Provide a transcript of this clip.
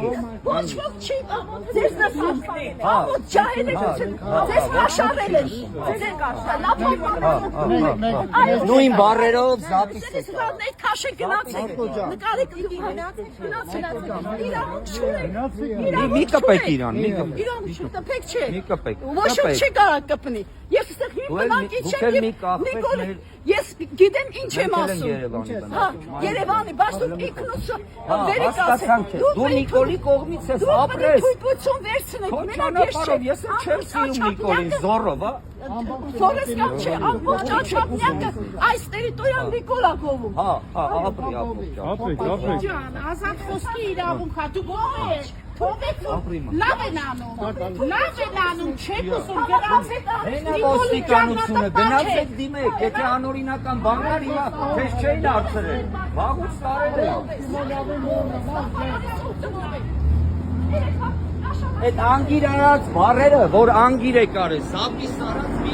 Ոչ ոք չի ձեզ նշանակել, ամոթ ջահել եք, ձեզ մաշարել են, ձեզ նույն բառերով զապիս եք, այդ քաշեք գնացեք, նկարեք մի կպեք իրան, տպեք չէ, ոչ ոք չի կարող կպնի, ես ստեղ հին բնակիչ եմ, ես գիտեմ ինչ եմ ասում, Երևանի, բայց դուք ինքնուսը վերիկ ասեք, դու Նիկոլի կողմից ես ապրես, թույպություն վերցնեք, քո ճանապարհով ես չեմ սիրում Նիկոլին, զոռով, Սորես կամ չէ, ամբողջ աչափնյակը այս տերիտորիան Նիկոլա կողում։ ապրի, Ջան, ազատ խոսքի իրավունք հա, դու ո՞վ ես, թողեք, լավ են անում, չեք ուզում, գնացեք ոստիկանությունը, գնացեք դիմեք, եթե անօրինական բաններ հիմա քեզ չէին հարցրել, վաղուց տարել են։ Այդ անգիր արած բառերը, որ անգիր է կարել, սապիս արած մի